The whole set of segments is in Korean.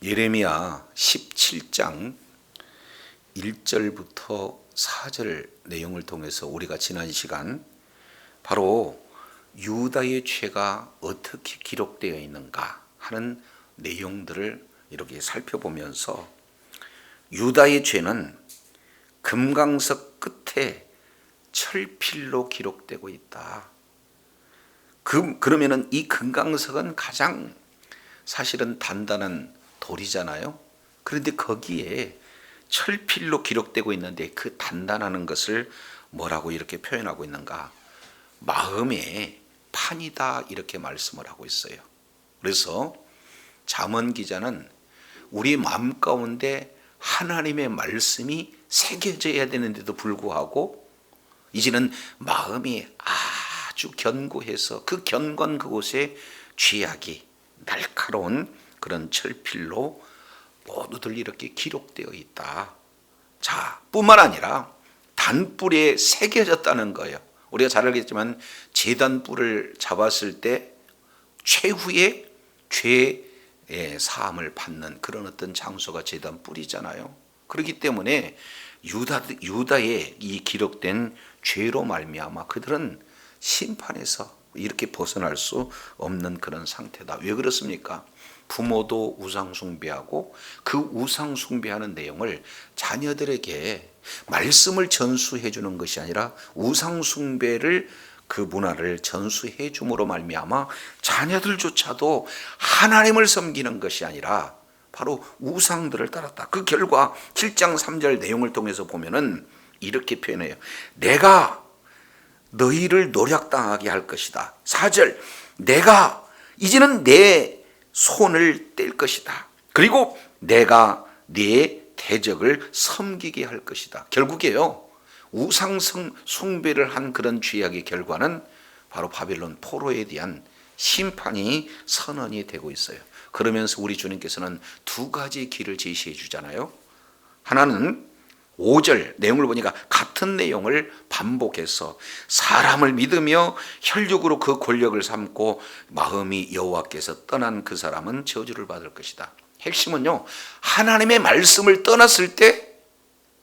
예레미야 17장 1절부터 4절 내용을 통해서 우리가 지난 시간 바로 유다의 죄가 어떻게 기록되어 있는가 하는 내용들을 이렇게 살펴보면서 유다의 죄는 금강석 끝에 철필로 기록되고 있다. 그러면은 이 금강석은 가장 사실은 단단한 돌이잖아요. 그런데 거기에 철필로 기록되고 있는데 그 단단한 것을 뭐라고 이렇게 표현하고 있는가? 마음의 판이다 이렇게 말씀을 하고 있어요. 그래서 잠언 기자는 우리 마음 가운데 하나님의 말씀이 새겨져야 되는데도 불구하고 이제는 마음이 아주 견고해서 그 견고한 그곳에 죄악이 날카로운 그런 철필로 모두들 이렇게 기록되어 있다. 자, 뿐만 아니라 단뿔에 새겨졌다는 거예요. 우리가 잘 알겠지만 제단뿔을 잡았을 때 최후의 죄의 사함을 받는 그런 어떤 장소가 제단뿔이잖아요. 그렇기 때문에 유다의 이 기록된 죄로 말미암아 그들은 심판에서 이렇게 벗어날 수 없는 그런 상태다. 왜 그렇습니까? 부모도 우상 숭배하고 그 우상 숭배하는 내용을 자녀들에게 말씀을 전수해 주는 것이 아니라 우상 숭배를 그 문화를 전수해 줌으로 말미암아 자녀들조차도 하나님을 섬기는 것이 아니라 바로 우상들을 따랐다. 그 결과 7장 3절 내용을 통해서 보면은 이렇게 표현해요. 내가 너희를 노략당하게 할 것이다. 4절 내가 이제는 내 손을 뗄 것이다. 그리고 내가 네 대적을 섬기게 할 것이다. 결국에요, 우상 숭배를 한 그런 죄악의 결과는 바로 바벨론 포로에 대한 심판이 선언이 되고 있어요. 그러면서 우리 주님께서는 두 가지 길을 제시해 주잖아요. 하나는 5절 내용을 보니까 같은 내용을 반복해서 사람을 믿으며 혈육으로 그 권력을 삼고 마음이 여호와께서 떠난 그 사람은 저주를 받을 것이다. 핵심은요, 하나님의 말씀을 떠났을 때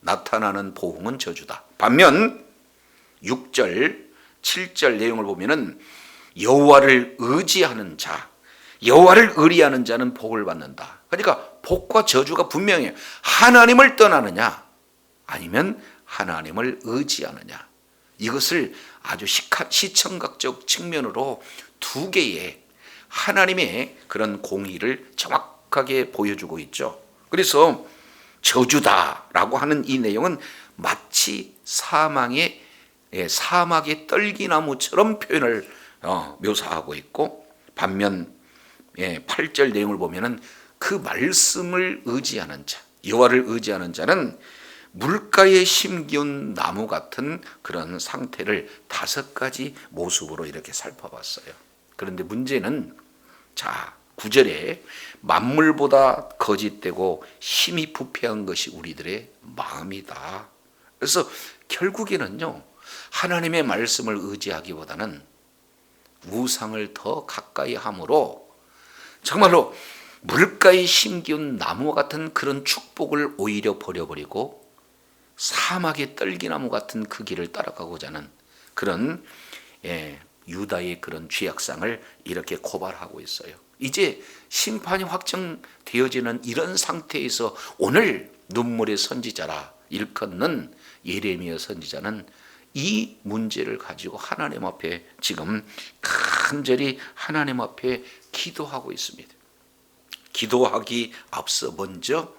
나타나는 보응은 저주다. 반면 6절 7절 내용을 보면은 여호와를 의지하는 자, 여호와를 의리하는 자는 복을 받는다. 그러니까 복과 저주가 분명해요. 하나님을 떠나느냐 아니면 하나님을 의지하느냐. 이것을 아주 시청각적 측면으로 두 개의 하나님의 그런 공의를 정확하게 보여주고 있죠. 그래서 저주다라고 하는 이 내용은 마치 사막의 떨기나무처럼 표현을 묘사하고 있고, 반면 8절 내용을 보면은 그 말씀을 의지하는 자, 여호와를 의지하는 자는 물가에 심기운 나무 같은 그런 상태를 5가지 모습으로 이렇게 살펴봤어요. 그런데 문제는 9절에 만물보다 거짓되고 힘이 부패한 것이 우리들의 마음이다. 그래서 결국에는요, 하나님의 말씀을 의지하기보다는 우상을 더 가까이 함으로 정말로 물가에 심기운 나무 같은 그런 축복을 오히려 버려버리고 사막의 떨기나무 같은 그 길을 따라가고자 하는 그런 유다의 그런 죄악상을 이렇게 고발하고 있어요. 이제 심판이 확정되어지는 이런 상태에서 오늘 눈물의 선지자라 일컫는 예레미야 선지자는 이 문제를 가지고 하나님 앞에 지금 간절히 하나님 앞에 기도하고 있습니다. 기도하기 앞서 먼저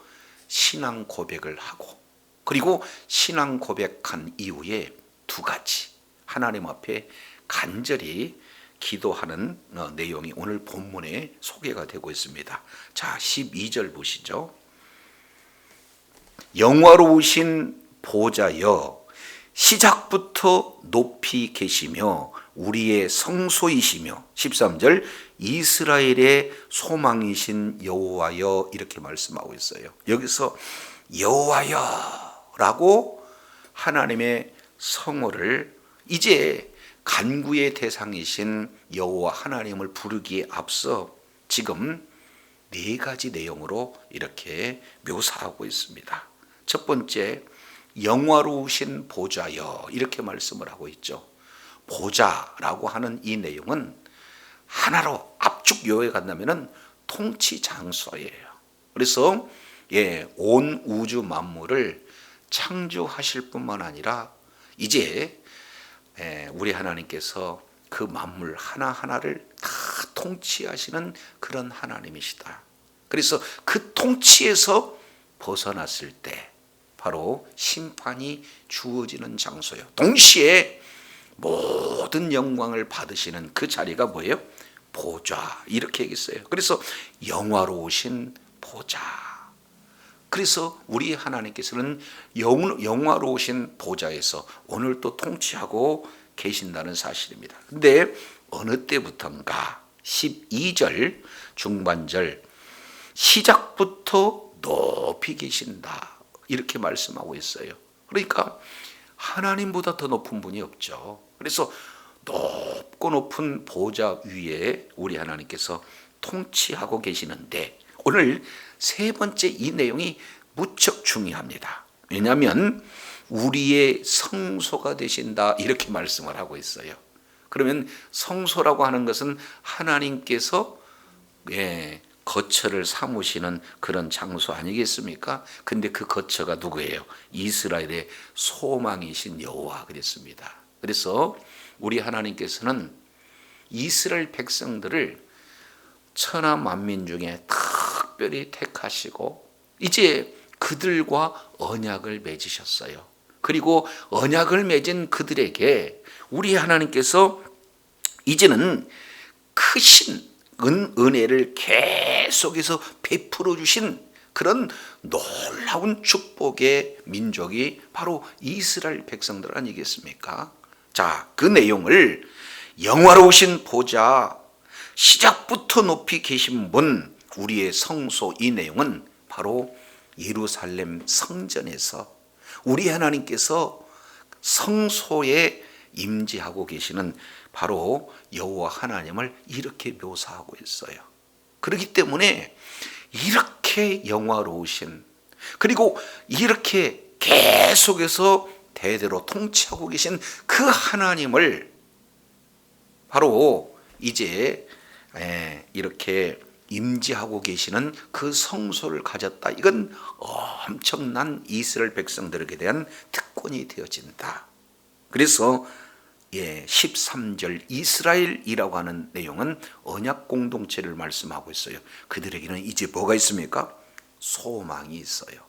신앙 고백을 하고, 그리고 신앙 고백한 이후에 2가지 하나님 앞에 간절히 기도하는 내용이 오늘 본문에 소개가 되고 있습니다. 자, 12절 보시죠. 영화로우신 보좌여, 시작부터 높이 계시며 우리의 성소이시며, 13절 이스라엘의 소망이신 여호와여, 이렇게 말씀하고 있어요. 여기서 여호와여 라고 하나님의 성호를 이제 간구의 대상이신 여호와 하나님을 부르기에 앞서 지금 네 가지 내용으로 이렇게 묘사하고 있습니다. 첫 번째, 영화로우신 보좌여, 이렇게 말씀을 하고 있죠. 보좌라고 하는 이 내용은 하나로 압축 요약에 간다면은 통치 장소예요. 그래서 온 우주 만물을 창조하실 뿐만 아니라 이제 우리 하나님께서 그 만물 하나하나를 다 통치하시는 그런 하나님이시다. 그래서 그 통치에서 벗어났을 때 바로 심판이 주어지는 장소예요. 동시에 모든 영광을 받으시는 그 자리가 뭐예요? 보좌, 이렇게 얘기했어요. 그래서 영화로우신 보좌. 그래서 우리 하나님께서는 영화로우신 보좌에서 오늘 또 통치하고 계신다는 사실입니다. 근데 어느 때부터인가 12절 중반절 시작부터 높이 계신다, 이렇게 말씀하고 있어요. 그러니까 하나님보다 더 높은 분이 없죠. 그래서 높고 높은 보좌 위에 우리 하나님께서 통치하고 계시는데 오늘 세 번째 이 내용이 무척 중요합니다. 왜냐하면 우리의 성소가 되신다, 이렇게 말씀을 하고 있어요. 그러면 성소라고 하는 것은 하나님께서 거처를 삼으시는 그런 장소 아니겠습니까? 근데 그 거처가 누구예요? 이스라엘의 소망이신 여호와 그랬습니다. 그래서 우리 하나님께서는 이스라엘 백성들을 천하 만민 중에 특별히 택하시고 이제 그들과 언약을 맺으셨어요. 그리고 언약을 맺은 그들에게 우리 하나님께서 이제는 크신 은혜를 계속해서 베풀어 주신 그런 놀라운 축복의 민족이 바로 이스라엘 백성들 아니겠습니까? 자, 그 내용을 영화로우신 보좌, 시작부터 높이 계신 분, 우리의 성소, 이 내용은 바로 예루살렘 성전에서 우리 하나님께서 성소에 임재하고 계시는 바로 여호와 하나님을 이렇게 묘사하고 있어요. 그렇기 때문에 이렇게 영화로우신, 그리고 이렇게 계속해서 대대로 통치하고 계신 그 하나님을 바로 이제 이렇게 임재하고 계시는 그 성소를 가졌다. 이건 엄청난 이스라엘 백성들에게 대한 특권이 되어진다. 그래서 13절 이스라엘이라고 하는 내용은 언약 공동체를 말씀하고 있어요. 그들에게는 이제 뭐가 있습니까? 소망이 있어요.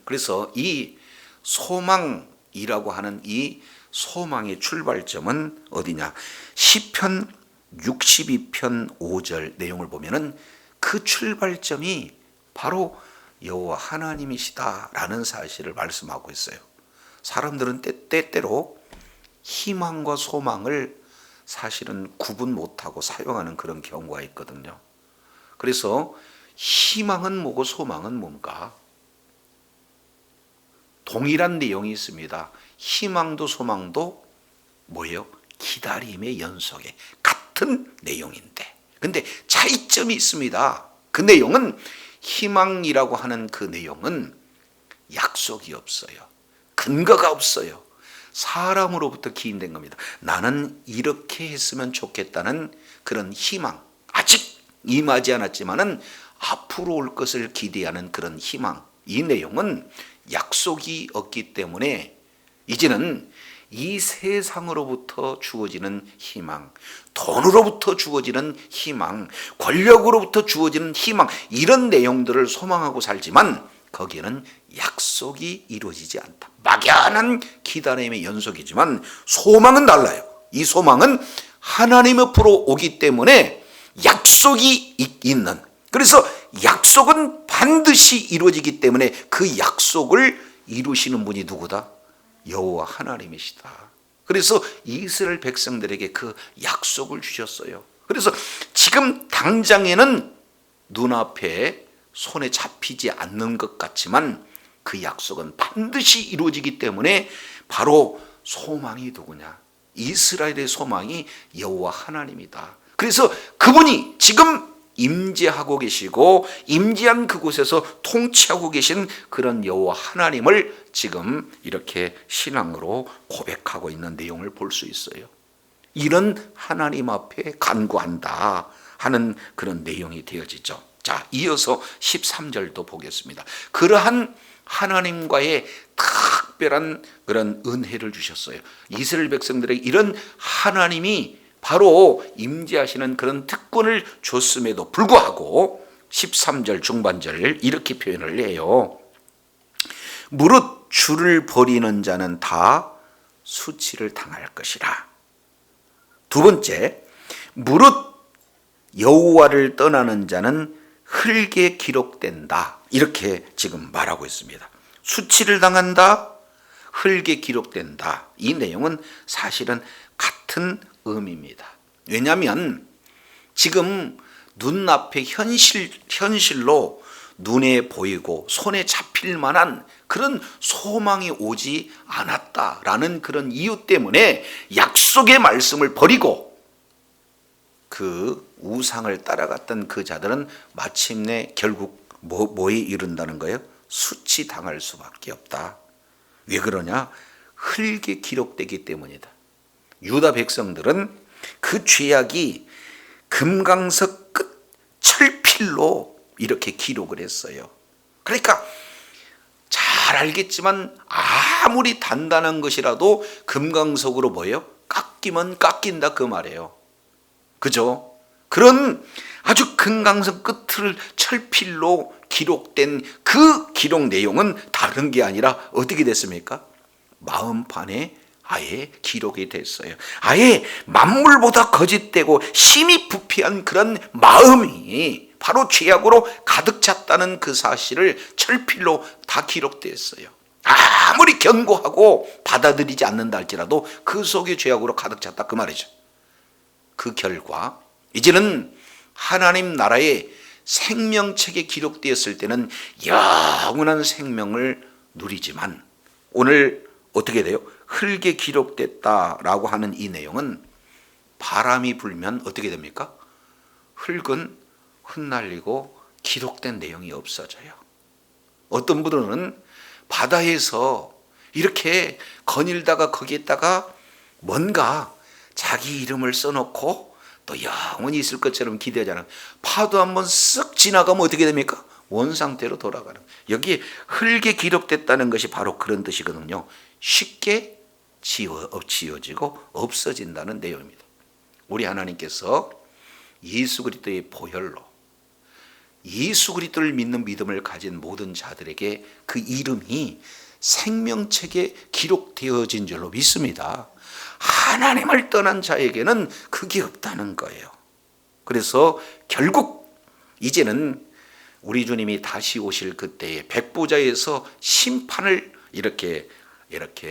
그래서 이 소망이라고 하는 이 소망의 출발점은 어디냐? 시편 62편 5절 내용을 보면은 그 출발점이 바로 여호와 하나님이시다라는 사실을 말씀하고 있어요. 사람들은 때때로 희망과 소망을 사실은 구분 못하고 사용하는 그런 경우가 있거든요. 그래서 희망은 뭐고 소망은 뭔가? 동일한 내용이 있습니다. 희망도 소망도 뭐예요? 기다림의 연속에 같은 내용인데, 근데 차이점이 있습니다. 그 내용은, 희망이라고 하는 그 내용은 약속이 없어요. 근거가 없어요. 사람으로부터 기인된 겁니다. 나는 이렇게 했으면 좋겠다는 그런 희망, 아직 임하지 않았지만은 앞으로 올 것을 기대하는 그런 희망, 이 내용은 약속이 없기 때문에 이제는 이 세상으로부터 주어지는 희망, 돈으로부터 주어지는 희망, 권력으로부터 주어지는 희망, 이런 내용들을 소망하고 살지만 거기에는 약속이 이루어지지 않다. 막연한 기다림의 연속이지만 소망은 달라요. 이 소망은 하나님 옆으로 오기 때문에 약속이 있는, 그래서 약속은 반드시 이루어지기 때문에 그 약속을 이루시는 분이 누구다? 여호와 하나님이시다. 그래서 이스라엘 백성들에게 그 약속을 주셨어요. 그래서 지금 당장에는 눈앞에 손에 잡히지 않는 것 같지만 그 약속은 반드시 이루어지기 때문에 바로 소망이 누구냐? 이스라엘의 소망이 여호와 하나님이다. 그래서 그분이 지금 임재하고 계시고 임재한 그곳에서 통치하고 계신 그런 여호와 하나님을 지금 이렇게 신앙으로 고백하고 있는 내용을 볼 수 있어요. 이런 하나님 앞에 간구한다 하는 그런 내용이 되어지죠. 자, 이어서 13절도 보겠습니다. 그러한 하나님과의 특별한 그런 은혜를 주셨어요. 이스라엘 백성들에게 이런 하나님이 바로 임재하시는 그런 특권을 줬음에도 불구하고 13절 중반절 이렇게 표현을 해요. 무릇 주를 버리는 자는 다 수치를 당할 것이라. 두 번째, 무릇 여호와를 떠나는 자는 흙에 기록된다. 이렇게 지금 말하고 있습니다. 수치를 당한다, 흙에 기록된다. 이 내용은 사실은 같은 의미입니다. 왜냐하면 지금 눈앞에 현실로 눈에 보이고 손에 잡힐 만한 그런 소망이 오지 않았다라는 그런 이유 때문에 약속의 말씀을 버리고 그 우상을 따라갔던 그 자들은 마침내 결국 뭐에 이른다는 거예요? 수치당할 수밖에 없다. 왜 그러냐? 흙에 기록되기 때문이다. 유다 백성들은 그 죄악이 금강석 끝 철필로 이렇게 기록을 했어요. 그러니까 잘 알겠지만 아무리 단단한 것이라도 금강석으로 뭐예요? 깎이면 깎인다 그 말이에요. 그죠? 그런 아주 금강석 끝을 철필로 기록된 그 기록 내용은 다른 게 아니라 어떻게 됐습니까? 마음판에 아예 기록이 됐어요. 아예 만물보다 거짓되고 심히 부패한 그런 마음이 바로 죄악으로 가득 찼다는 그 사실을 철필로 다 기록됐어요. 아무리 견고하고 받아들이지 않는다 할지라도 그 속에 죄악으로 가득 찼다 그 말이죠. 그 결과 이제는 하나님 나라의 생명책에 기록되었을 때는 영원한 생명을 누리지만 오늘 어떻게 돼요? 흙에 기록됐다라고 하는 이 내용은 바람이 불면 어떻게 됩니까? 흙은 흩날리고 기록된 내용이 없어져요. 어떤 분들은 바다에서 이렇게 거닐다가 거기에다가 뭔가 자기 이름을 써놓고 또 영원히 있을 것처럼 기대하잖아요. 파도 한번 쓱 지나가면 어떻게 됩니까? 원상태로 돌아가는. 여기에 흙에 기록됐다는 것이 바로 그런 뜻이거든요. 쉽게 지워지고 없어진다는 내용입니다. 우리 하나님께서 예수 그리스도의 보혈로 예수 그리스도를 믿는 믿음을 가진 모든 자들에게 그 이름이 생명책에 기록되어진 줄로 믿습니다. 하나님을 떠난 자에게는 그게 없다는 거예요. 그래서 결국 이제는 우리 주님이 다시 오실 그때에 백보자에서 심판을 이렇게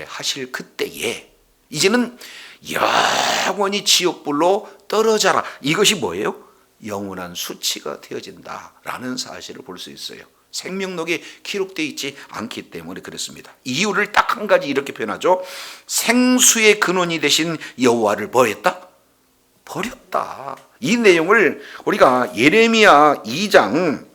하실 그때에 이제는 영원히 지옥불로 떨어져라. 이것이 뭐예요? 영원한 수치가 되어진다라는 사실을 볼 수 있어요. 생명록에 기록되어 있지 않기 때문에 그렇습니다. 이유를 딱 한 가지 이렇게 표현하죠. 생수의 근원이 되신 여호와를 뭐 했다? 버렸다. 이 내용을 우리가 예레미야 2장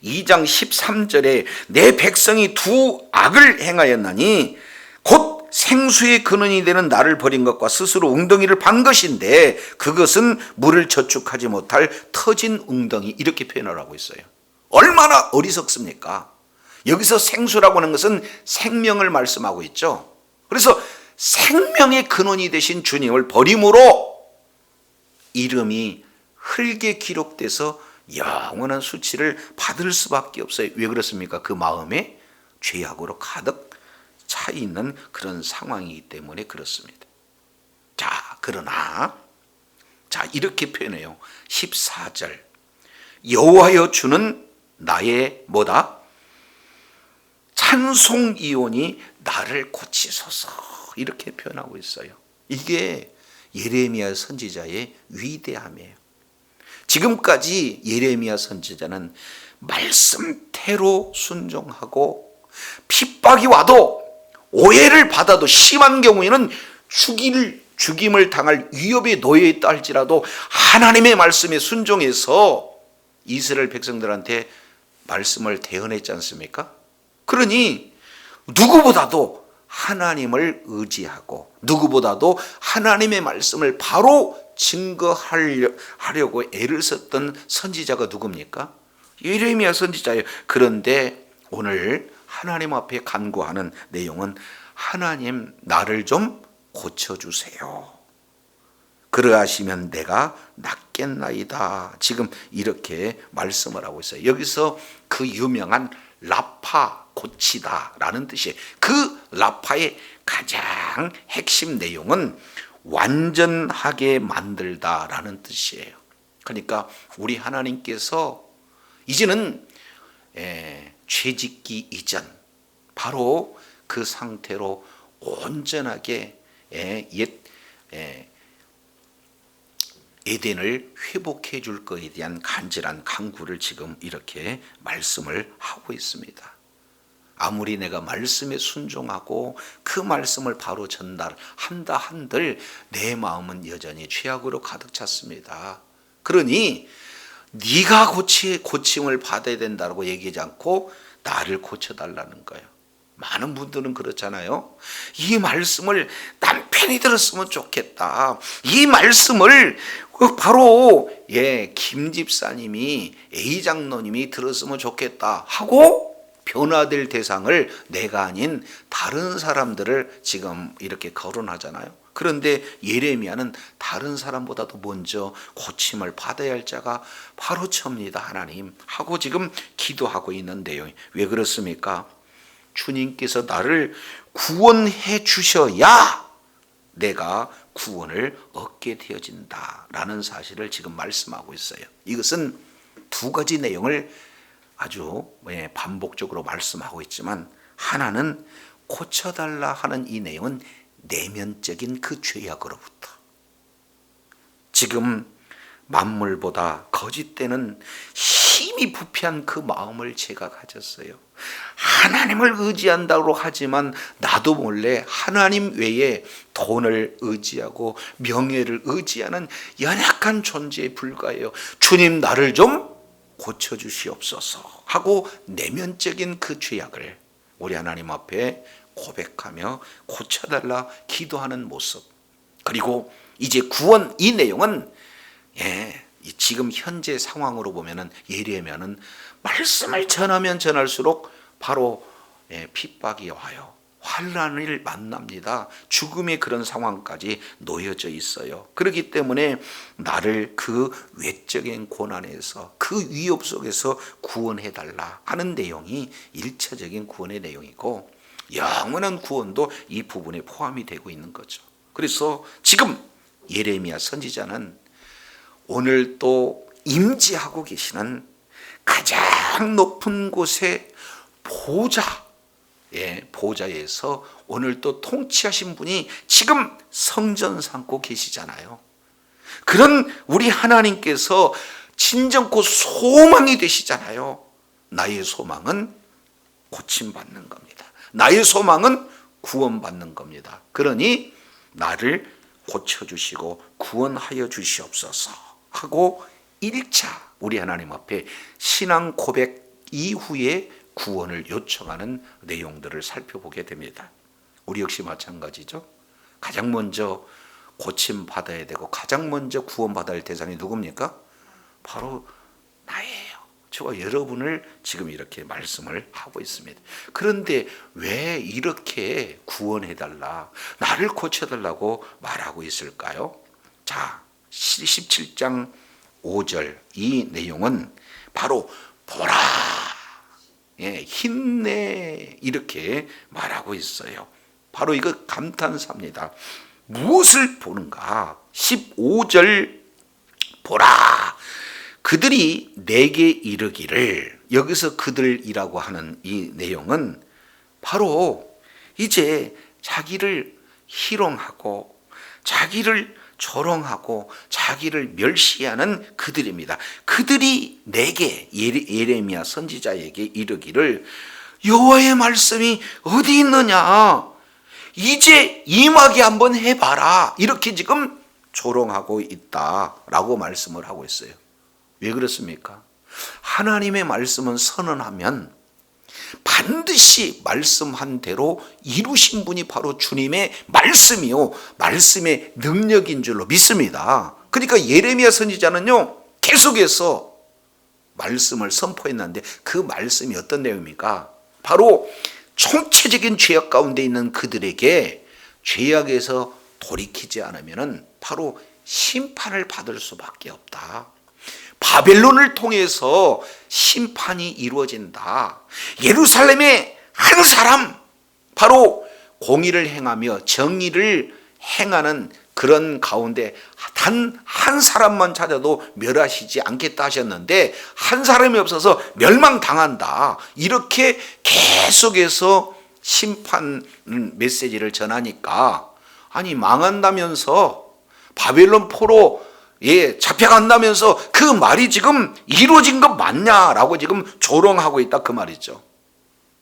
13절에 내 백성이 두 악을 행하였나니 곧 생수의 근원이 되는 나를 버린 것과 스스로 웅덩이를 판 것인데 그것은 물을 저축하지 못할 터진 웅덩이 이렇게 표현을 하고 있어요. 얼마나 어리석습니까? 여기서 생수라고 하는 것은 생명을 말씀하고 있죠. 그래서 생명의 근원이 되신 주님을 버림으로 이름이 흙에 기록돼서 영원한 수치를 받을 수밖에 없어요. 왜 그렇습니까? 그 마음에 죄악으로 가득 차 있는 그런 상황이기 때문에 그렇습니다. 자, 그러나 이렇게 표현해요. 14절 여호와여 주는 나의 뭐다? 찬송 이온이 나를 고치소서 이렇게 표현하고 있어요. 이게 예레미야 선지자의 위대함이에요. 지금까지 예레미야 선지자는 말씀대로 순종하고 핍박이 와도 오해를 받아도 심한 경우에는 죽임을 당할 위협에 놓여 있다 할지라도 하나님의 말씀에 순종해서 이스라엘 백성들한테 말씀을 대언했지 않습니까? 그러니 누구보다도 하나님을 의지하고 누구보다도 하나님의 말씀을 바로 증거하려고 애를 썼던 선지자가 누굽니까? 예레미야 선지자예요. 그런데 오늘 하나님 앞에 간구하는 내용은 하나님 나를 좀 고쳐주세요. 그러하시면 내가 낫겠나이다. 지금 이렇게 말씀을 하고 있어요. 여기서 그 유명한 라파 고치다 라는 뜻이에요. 그 라파의 가장 핵심 내용은 완전하게 만들다 라는 뜻이에요. 그러니까 우리 하나님께서 이제는 죄짓기 이전 바로 그 상태로 온전하게 옛 에덴을 회복해 줄 것에 대한 간절한 간구를 지금 이렇게 말씀을 하고 있습니다. 아무리 내가 말씀에 순종하고 그 말씀을 바로 전달한다 한들 내 마음은 여전히 죄악으로 가득 찼습니다. 그러니 네가 고침을 받아야 된다고 얘기하지 않고 나를 고쳐달라는 거예요. 많은 분들은 그렇잖아요. 이 말씀을 남편이 들었으면 좋겠다. 이 말씀을 바로 김 집사님이 A 장로님이 들었으면 좋겠다 하고 변화될 대상을 내가 아닌 다른 사람들을 지금 이렇게 거론하잖아요. 그런데 예레미야는 다른 사람보다도 먼저 고침을 받아야 할 자가 바로 저입니다. 하나님 하고 지금 기도하고 있는 내용이 왜 그렇습니까? 주님께서 나를 구원해 주셔야 내가 구원을 얻게 되어진다 라는 사실을 지금 말씀하고 있어요. 이것은 두 가지 내용을 아주 반복적으로 말씀하고 있지만 하나는 고쳐달라 하는 이 내용은 내면적인 그 죄악으로부터 지금 만물보다 거짓되는 힘이 부패한 그 마음을 제가 가졌어요. 하나님을 의지한다고 하지만 나도 몰래 하나님 외에 돈을 의지하고 명예를 의지하는 연약한 존재에 불과해요. 주님 나를 좀 고쳐주시옵소서 하고 내면적인 그 죄악을 우리 하나님 앞에 고백하며 고쳐달라 기도하는 모습. 그리고 이제 구원 이 내용은 지금 현재 상황으로 보면은 예레미야는 말씀을 전하면 전할수록 바로 핍박이 와요. 환난을 만납니다. 죽음의 그런 상황까지 놓여져 있어요. 그렇기 때문에 나를 그 외적인 고난에서 그 위협 속에서 구원해달라 하는 내용이 일차적인 구원의 내용이고 영원한 구원도 이 부분에 포함이 되고 있는 거죠. 그래서 지금 예레미야 선지자는 오늘 또 임재하고 계시는 가장 높은 곳에 보좌에서 오늘 또 통치하신 분이 지금 성전 삼고 계시잖아요. 그런 우리 하나님께서 진정코 소망이 되시잖아요. 나의 소망은 고침받는 겁니다. 나의 소망은 구원받는 겁니다. 그러니 나를 고쳐주시고 구원하여 주시옵소서 하고 1차 우리 하나님 앞에 신앙 고백 이후에 구원을 요청하는 내용들을 살펴보게 됩니다. 우리 역시 마찬가지죠. 가장 먼저 고침받아야 되고 가장 먼저 구원받아야 할 대상이 누굽니까? 바로 나예요. 저와 여러분을 지금 이렇게 말씀을 하고 있습니다. 그런데 왜 이렇게 구원해달라, 나를 고쳐달라고 말하고 있을까요? 자, 17장 5절 이 내용은 바로 보라, 힘내 이렇게 말하고 있어요. 바로 이거 감탄사입니다. 무엇을 보는가? 15절 보라, 그들이 내게 이르기를, 여기서 그들이라고 하는 이 내용은 바로 이제 자기를 희롱하고 자기를 조롱하고 자기를 멸시하는 그들입니다. 그들이 내게, 예레미야 선지자에게 이르기를 여호와의 말씀이 어디 있느냐? 이제 임하게 한번 해봐라. 이렇게 지금 조롱하고 있다라고 말씀을 하고 있어요. 왜 그렇습니까? 하나님의 말씀은 선언하면 반드시 말씀한 대로 이루신 분이 바로 주님의 말씀이요, 말씀의 능력인 줄로 믿습니다. 그러니까 예레미야 선지자는요, 계속해서 말씀을 선포했는데 그 말씀이 어떤 내용입니까? 바로 총체적인 죄악 가운데 있는 그들에게 죄악에서 돌이키지 않으면 바로 심판을 받을 수밖에 없다. 바벨론을 통해서 심판이 이루어진다. 예루살렘의 한 사람, 바로 공의를 행하며 정의를 행하는 그런 가운데 단 한 사람만 찾아도 멸하시지 않겠다 하셨는데 한 사람이 없어서 멸망당한다. 이렇게 계속해서 심판 메시지를 전하니까, 아니 망한다면서 바벨론 포로 잡혀간다면서 그 말이 지금 이루어진 것 맞냐라고 지금 조롱하고 있다, 그 말이죠.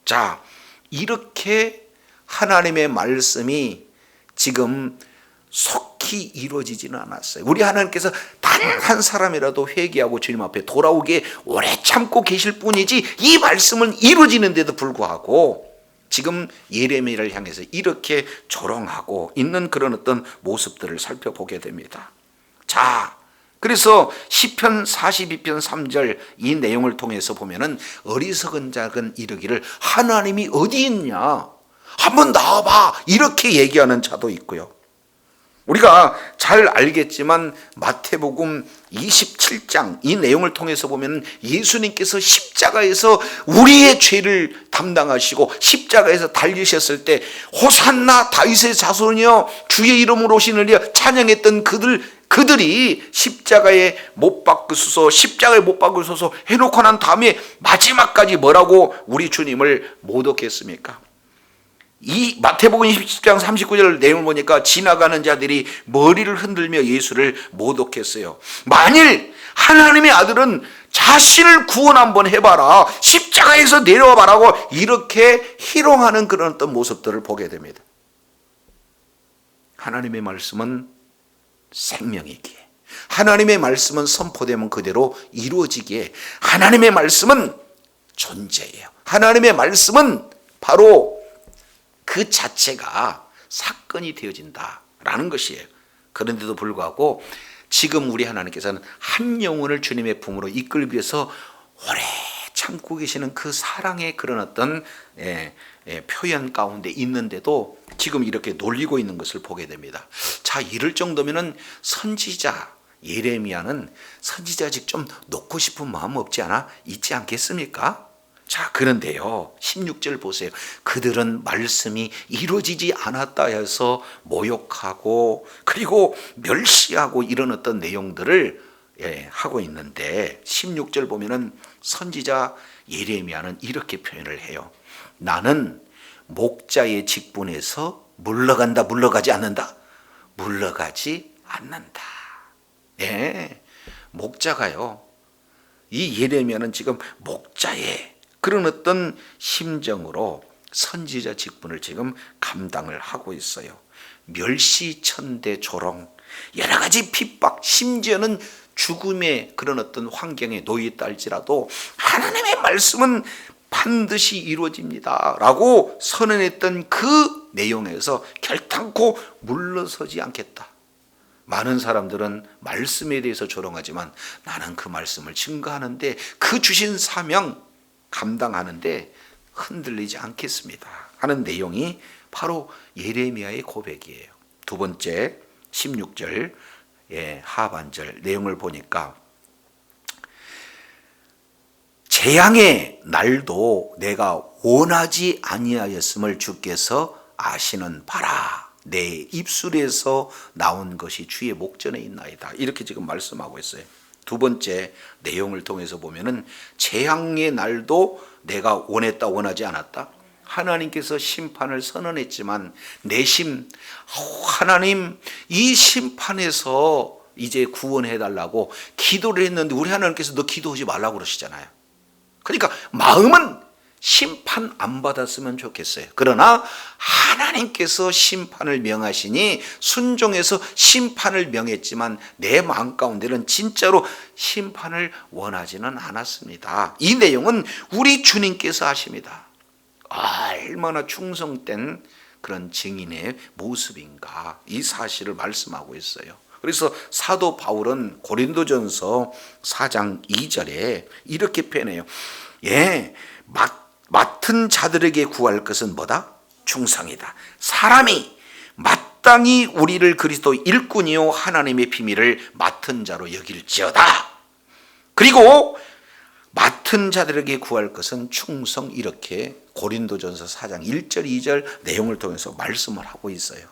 자, 이렇게 하나님의 말씀이 지금 속히 이루어지지는 않았어요. 우리 하나님께서 단 한 사람이라도 회개하고 주님 앞에 돌아오게 오래 참고 계실 뿐이지 이 말씀은 이루어지는데도 불구하고 지금 예레미야를 향해서 이렇게 조롱하고 있는 그런 어떤 모습들을 살펴보게 됩니다. 자, 그래서 시편 42편 3절 이 내용을 통해서 보면은 어리석은 자가 이르기를 하나님이 어디 있냐, 한번 나와봐, 이렇게 얘기하는 자도 있고요. 우리가 잘 알겠지만 마태복음 27장 이 내용을 통해서 보면 예수님께서 십자가에서 우리의 죄를 담당하시고 십자가에서 달리셨을 때 호산나 다윗의 자손이여 주의 이름으로 오시느니라 찬양했던 그들이 십자가에 못 박으소서, 십자가에 못 박으소서 해놓고 난 다음에 마지막까지 뭐라고 우리 주님을 모독했습니까? 이 마태복음 20장 39절 내용을 보니까 지나가는 자들이 머리를 흔들며 예수를 모독했어요. 만일 하나님의 아들은 자신을 구원 한번 해봐라, 십자가에서 내려와 봐라고 이렇게 희롱하는 그런 어떤 모습들을 보게 됩니다. 하나님의 말씀은 생명이기에, 하나님의 말씀은 선포되면 그대로 이루어지기에, 하나님의 말씀은 존재예요. 하나님의 말씀은 바로 그 자체가 사건이 되어진다라는 것이에요. 그런데도 불구하고 지금 우리 하나님께서는 한 영혼을 주님의 품으로 이끌기 위해서 오래 참고 계시는 그 사랑의 그런 어떤 표현 가운데 있는데도 지금 이렇게 놀리고 있는 것을 보게 됩니다. 자, 이럴 정도면은 선지자 예레미야는 선지자직 좀 놓고 싶은 마음 없지 않아? 있지 않겠습니까? 자, 그런데요 16절 보세요. 그들은 말씀이 이루어지지 않았다 해서 모욕하고 그리고 멸시하고 이런 어떤 내용들을 하고 있는데 16절 보면은 선지자 예레미야는 이렇게 표현을 해요. 나는 목자의 직분에서 물러간다, 물러가지 않는다, 물러가지 않는다. 목자가요, 이 예레미야는 지금 목자의 그런 어떤 심정으로 선지자 직분을 지금 감당을 하고 있어요. 멸시, 천대, 조롱, 여러 가지 핍박, 심지어는 죽음의 그런 어떤 환경에 놓여 있다 할지라도 하나님의 말씀은 반드시 이루어집니다 라고 선언했던 그 내용에서 결단코 물러서지 않겠다. 많은 사람들은 말씀에 대해서 조롱하지만 나는 그 말씀을 증거하는데 그 주신 사명 감당하는데 흔들리지 않겠습니다 하는 내용이 바로 예레미야의 고백이에요. 두 번째 16절 하반절 내용을 보니까 재앙의 날도 내가 원하지 아니하였음을 주께서 아시는 바라. 내 입술에서 나온 것이 주의 목전에 있나이다. 이렇게 지금 말씀하고 있어요. 두 번째 내용을 통해서 보면은 재앙의 날도 내가 원했다 원하지 않았다. 하나님께서 심판을 선언했지만 내심 하나님 이 심판에서 이제 구원해 달라고 기도를 했는데 우리 하나님께서 너 기도하지 말라고 그러시잖아요. 그러니까 마음은 심판 안 받았으면 좋겠어요. 그러나 하나님께서 심판을 명하시니 순종해서 심판을 명했지만 내 마음 가운데는 진짜로 심판을 원하지는 않았습니다. 이 내용은 우리 주님께서 하십니다. 얼마나 충성된 그런 증인의 모습인가, 이 사실을 말씀하고 있어요. 그래서 사도 바울은 고린도전서 4장 2절에 이렇게 표현해요. 맡은 자들에게 구할 것은 뭐다? 충성이다. 사람이 마땅히 우리를 그리스도 일꾼이요 하나님의 비밀을 맡은 자로 여길지어다. 그리고 맡은 자들에게 구할 것은 충성, 이렇게 고린도전서 4장 1절 2절 내용을 통해서 말씀을 하고 있어요.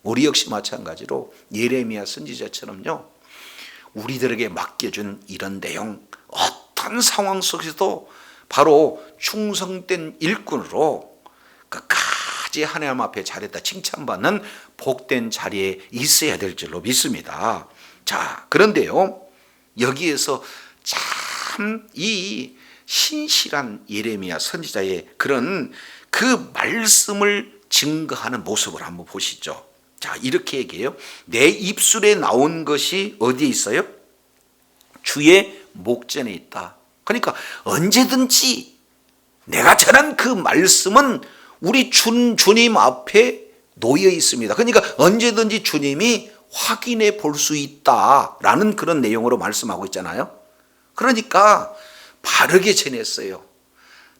우리 역시 마찬가지로 예레미야 선지자처럼요, 우리들에게 맡겨준 이런 내용, 어떤 상황 속에서도 바로 충성된 일꾼으로 끝까지 하나님 앞에 잘했다 칭찬받는 복된 자리에 있어야 될 줄로 믿습니다. 자, 그런데요, 여기에서 참 이 신실한 예레미야 선지자의 그런 그 말씀을 증거하는 모습을 한번 보시죠. 자, 이렇게 얘기해요. 내 입술에 나온 것이 어디에 있어요? 주의 목전에 있다. 그러니까 언제든지 내가 전한 그 말씀은 우리 주님 앞에 놓여 있습니다. 그러니까 언제든지 주님이 확인해 볼 수 있다라는 그런 내용으로 말씀하고 있잖아요. 그러니까 바르게 전했어요.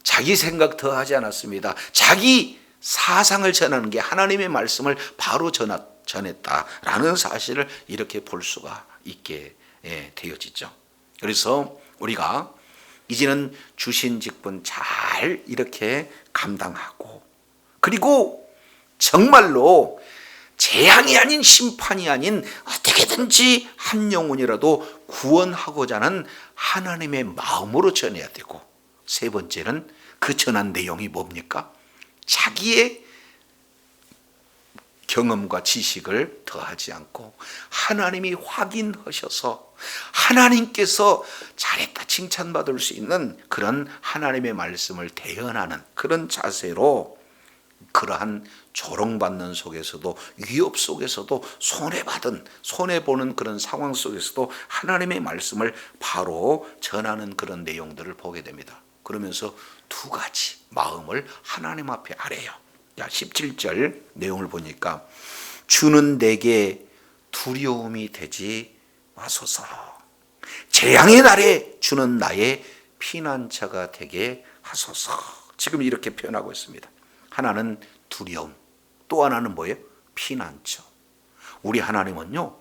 자기 생각 더 하지 않았습니다. 자기 사상을 전하는 게 하나님의 말씀을 바로 전했다라는 사실을 이렇게 볼 수가 있게 되어지죠. 그래서 우리가 이제는 주신 직분 잘 이렇게 감당하고, 그리고 정말로 재앙이 아닌 심판이 아닌 어떻게든지 한 영혼이라도 구원하고자 하는 하나님의 마음으로 전해야 되고, 세 번째는 그 전한 내용이 뭡니까? 자기의 경험과 지식을 더하지 않고 하나님이 확인하셔서 하나님께서 잘했다 칭찬받을 수 있는 그런 하나님의 말씀을 대언하는 그런 자세로, 그러한 조롱받는 속에서도 위협 속에서도 손해보는 그런 상황 속에서도 하나님의 말씀을 바로 전하는 그런 내용들을 보게 됩니다. 그러면서 두 가지 마음을 하나님 앞에 아뢰요. 17절 내용을 보니까 주는 내게 두려움이 되지 마소서, 재앙의 날에 주는 나의 피난처가 되게 하소서. 지금 이렇게 표현하고 있습니다. 하나는 두려움, 또 하나는 뭐예요? 피난처. 우리 하나님은요,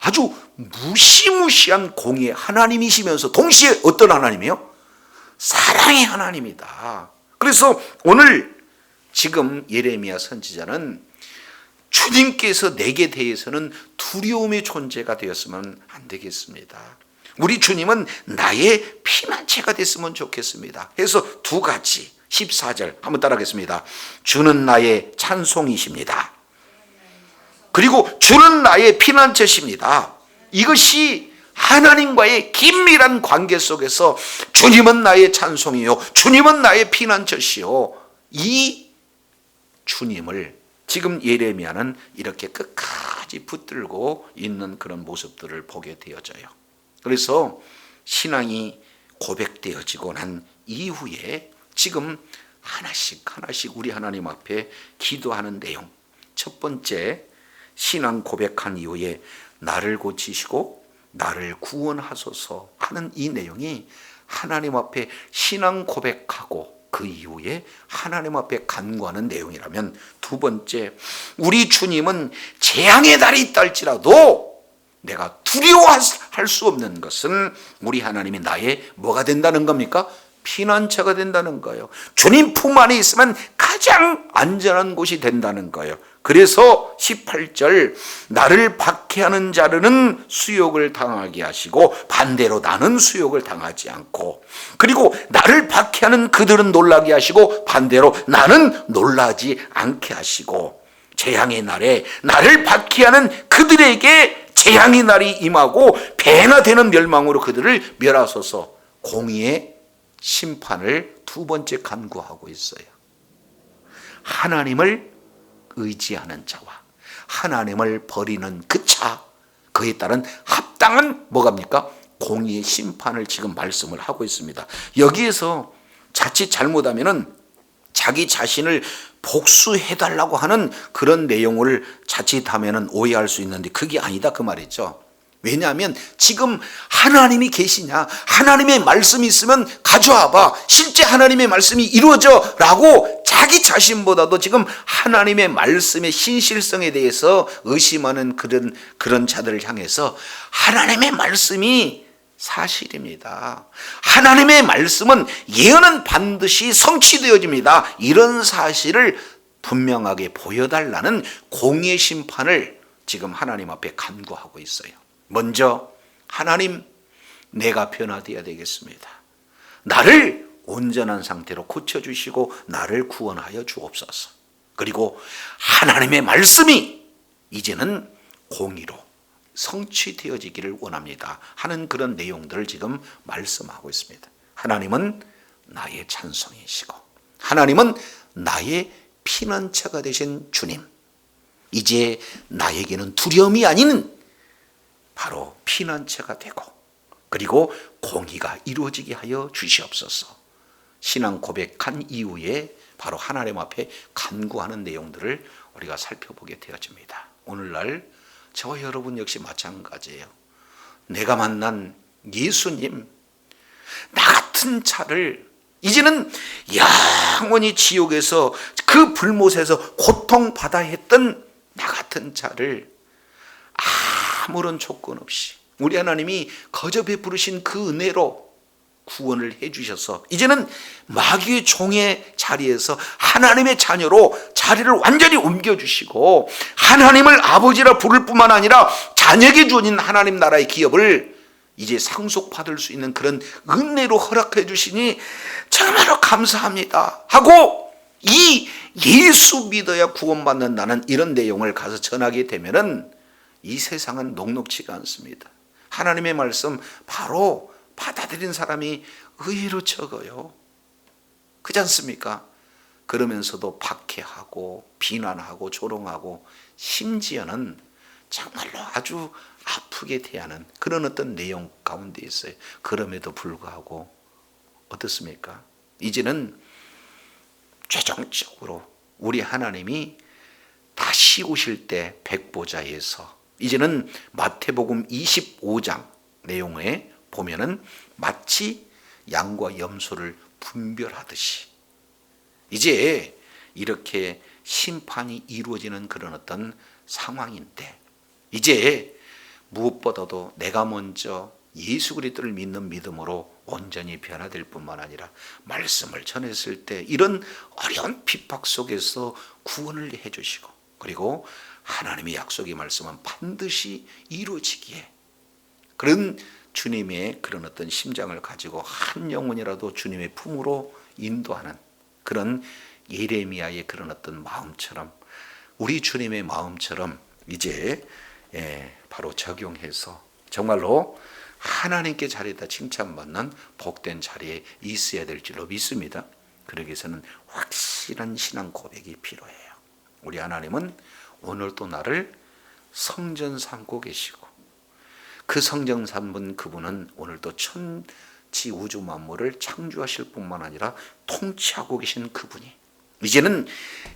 아주 무시무시한 공의의 하나님이시면서 동시에 어떤 하나님이에요? 사랑의 하나님이다. 그래서 오늘 지금 예레미야 선지자는 주님께서 내게 대해서는 두려움의 존재가 되었으면 안 되겠습니다. 우리 주님은 나의 피난처가 됐으면 좋겠습니다. 그래서 두 가지, 14절 한번 따라하겠습니다. 주는 나의 찬송이십니다. 그리고 주는 나의 피난처십니다. 이것이 하나님과의 긴밀한 관계 속에서 주님은 나의 찬송이요, 주님은 나의 피난처시요, 이 주님을 지금 예레미야는 이렇게 끝까지 붙들고 있는 그런 모습들을 보게 되어져요. 그래서 신앙이 고백되어지고 난 이후에 지금 하나씩 우리 하나님 앞에 기도하는 내용, 첫 번째, 신앙 고백한 이후에 나를 고치시고 나를 구원하소서 하는 이 내용이 하나님 앞에 신앙 고백하고 그 이후에 하나님 앞에 간구하는 내용이라면, 두 번째, 우리 주님은 재앙의 날이 있다 할지라도 내가 두려워할 수 없는 것은 우리 하나님이 나의 뭐가 된다는 겁니까? 피난처가 된다는 거예요. 주님 품 안에 있으면 가장 안전한 곳이 된다는 거예요. 그래서 18절, 나를 박해하는 자들은 수욕을 당하게 하시고 반대로 나는 수욕을 당하지 않고, 그리고 나를 박해하는 그들은 놀라게 하시고 반대로 나는 놀라지 않게 하시고, 재앙의 날에 나를 박해하는 그들에게 재앙의 날이 임하고 배나 되는 멸망으로 그들을 멸하소서, 공의의 심판을 두 번째 간구하고 있어요. 하나님을 의지하는 자와 하나님을 버리는 그 자, 그에 따른 합당한 뭐갑니까? 공의의 심판을 지금 말씀을 하고 있습니다. 여기에서 자칫 잘못하면은 자기 자신을 복수해달라고 하는 그런 내용을 자칫하면은 오해할 수 있는데 그게 아니다 그 말이죠. 왜냐하면 지금 하나님이 계시냐, 하나님의 말씀이 있으면 가져와봐, 실제 하나님의 말씀이 이루어져 라고 자기 자신보다도 지금 하나님의 말씀의 신실성에 대해서 의심하는 그런 자들을 향해서 하나님의 말씀이 사실입니다. 하나님의 말씀은 예언은 반드시 성취되어집니다. 이런 사실을 분명하게 보여달라는 공의의 심판을 지금 하나님 앞에 간구하고 있어요. 먼저 하나님, 내가 변화되어야 되겠습니다. 나를 온전한 상태로 고쳐주시고 나를 구원하여 주옵소서. 그리고 하나님의 말씀이 이제는 공의로 성취되어지기를 원합니다 하는 그런 내용들을 지금 말씀하고 있습니다. 하나님은 나의 찬송이시고 하나님은 나의 피난처가 되신 주님, 이제 나에게는 두려움이 아닌 바로 피난처가 되고 그리고 공의가 이루어지게 하여 주시옵소서. 신앙 고백한 이후에 바로 하나님 앞에 간구하는 내용들을 우리가 살펴보게 되어집니다. 오늘날 저와 여러분 역시 마찬가지예요. 내가 만난 예수님, 나 같은 자를 이제는 영원히 지옥에서 그 불못에서 고통받아 했던 나 같은 자를 아무런 조건 없이 우리 하나님이 거저 베푸르신 그 은혜로 구원을 해 주셔서 이제는 마귀의 종의 자리에서 하나님의 자녀로 자리를 완전히 옮겨주시고 하나님을 아버지라 부를 뿐만 아니라 자녀에게 주어진 하나님 나라의 기업을 이제 상속받을 수 있는 그런 은혜로 허락해 주시니 정말로 감사합니다 하고 이 예수 믿어야 구원받는다는 이런 내용을 가서 전하게 되면은 이 세상은 녹록지가 않습니다. 하나님의 말씀 바로 받아들인 사람이 의외로 적어요. 그렇지 않습니까? 그러면서도 박해하고 비난하고 조롱하고 심지어는 정말로 아주 아프게 대하는 그런 어떤 내용 가운데 있어요. 그럼에도 불구하고 어떻습니까? 이제는 최종적으로 우리 하나님이 다시 오실 때 백보자에서 이제는 마태복음 25장 내용에 보면은 마치 양과 염소를 분별하듯이 이제 이렇게 심판이 이루어지는 그런 어떤 상황인데 이제 무엇보다도 내가 먼저 예수 그리스도를 믿는 믿음으로 온전히 변화될 뿐만 아니라 말씀을 전했을 때 이런 어려운 핍박 속에서 구원을 해 주시고 그리고 하나님의 약속의 말씀은 반드시 이루어지기에 그런 주님의 그런 어떤 심장을 가지고 한 영혼이라도 주님의 품으로 인도하는 그런 예레미야의 그런 어떤 마음처럼 우리 주님의 마음처럼 이제 바로 적용해서 정말로 하나님께 자리에다 칭찬받는 복된 자리에 있어야 될 줄로 믿습니다. 그러기 위해서는 확실한 신앙 고백이 필요해요. 우리 하나님은 오늘도 나를 성전 삼고 계시고 그 성전 삼은 그분은 오늘도 천지 우주 만물을 창조하실 뿐만 아니라 통치하고 계신 그분이 이제는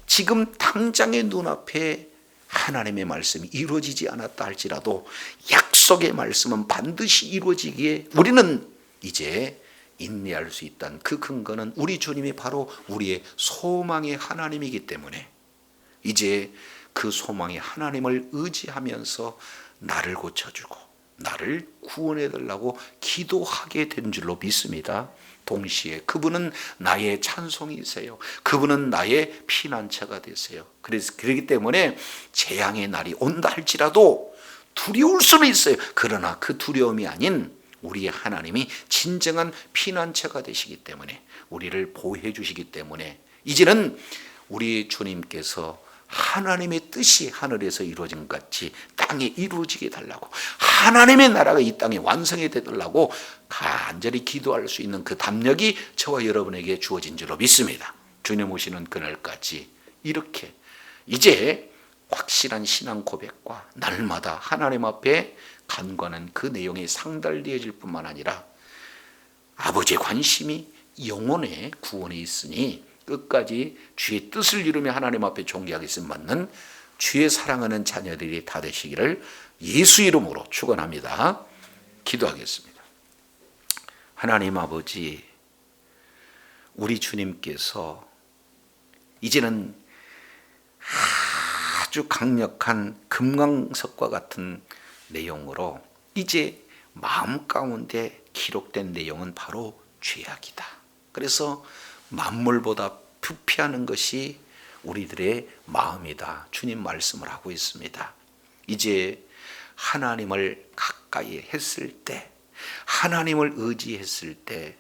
지금 당장의 눈앞에 하나님의 말씀이 이루어지지 않았다 할지라도 약속의 말씀은 반드시 이루어지기에 우리는 이제 인내할 수 있다는 그 근거는 우리 주님이 바로 우리의 소망의 하나님이기 때문에 이제 그 소망의 하나님을 의지하면서 나를 고쳐주고 나를 구원해달라고 기도하게 된 줄로 믿습니다. 동시에 그분은 나의 찬송이세요. 그분은 나의 피난처가 되세요. 그렇기 때문에 재앙의 날이 온다 할지라도 두려울 수는 있어요. 그러나 그 두려움이 아닌 우리의 하나님이 진정한 피난처가 되시기 때문에 우리를 보호해 주시기 때문에 이제는 우리 주님께서 하나님의 뜻이 하늘에서 이루어진 것 같이 땅에 이루어지게 해달라고, 하나님의 나라가 이 땅에 완성이 되달라고 간절히 기도할 수 있는 그 담력이 저와 여러분에게 주어진 줄로 믿습니다. 주님 오시는 그날까지 이렇게 이제 확실한 신앙 고백과 날마다 하나님 앞에 간구하는 그 내용이 상달되어질 뿐만 아니라 아버지의 관심이 영혼의 구원에 있으니 끝까지 주의 뜻을 이루며 하나님 앞에 존귀하겠음 받는 주의 사랑하는 자녀들이 다 되시기를 예수 이름으로 축원합니다. 기도하겠습니다. 하나님 아버지, 우리 주님께서 이제는 아주 강력한 금강석과 같은 내용으로 이제 마음 가운데 기록된 내용은 바로 죄악이다. 그래서 만물보다 부패하는 것이 우리들의 마음이다. 주님 말씀을 하고 있습니다. 이제 하나님을 가까이 했을 때, 하나님을 의지했을 때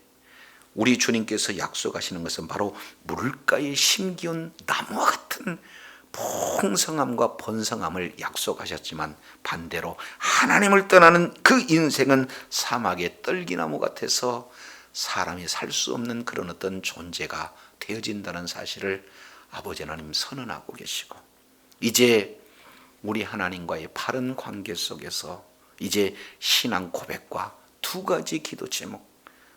우리 주님께서 약속하시는 것은 바로 물가에 심기운 나무와 같은 풍성함과 번성함을 약속하셨지만 반대로 하나님을 떠나는 그 인생은 사막의 떨기나무 같아서 사람이 살 수 없는 그런 어떤 존재가 되어진다는 사실을 아버지 하나님 선언하고 계시고, 이제 우리 하나님과의 바른 관계 속에서 이제 신앙 고백과 두 가지 기도 제목,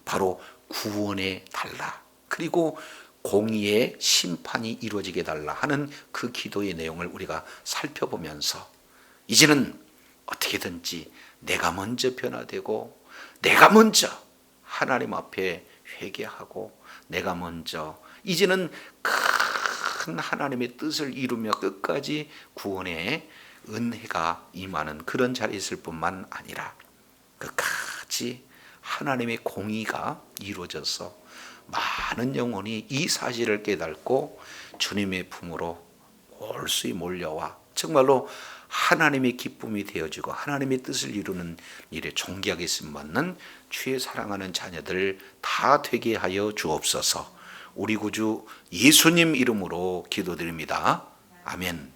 바로 구원에 달라 그리고 공의의 심판이 이루어지게 달라 하는 그 기도의 내용을 우리가 살펴보면서 이제는 어떻게든지 내가 먼저 변화되고 내가 먼저 하나님 앞에 회개하고 내가 먼저 이제는 큰 하나님의 뜻을 이루며 끝까지 구원의 은혜가 임하는 그런 자리에 있을 뿐만 아니라 끝까지 하나님의 공의가 이루어져서 많은 영혼이 이 사실을 깨닫고 주님의 품으로 올수히 몰려와 정말로 하나님의 기쁨이 되어지고 하나님의 뜻을 이루는 일에 존귀하게 쓰임받는 주의 사랑하는 자녀들 다 되게 하여 주옵소서. 우리 구주 예수님 이름으로 기도드립니다. 아멘.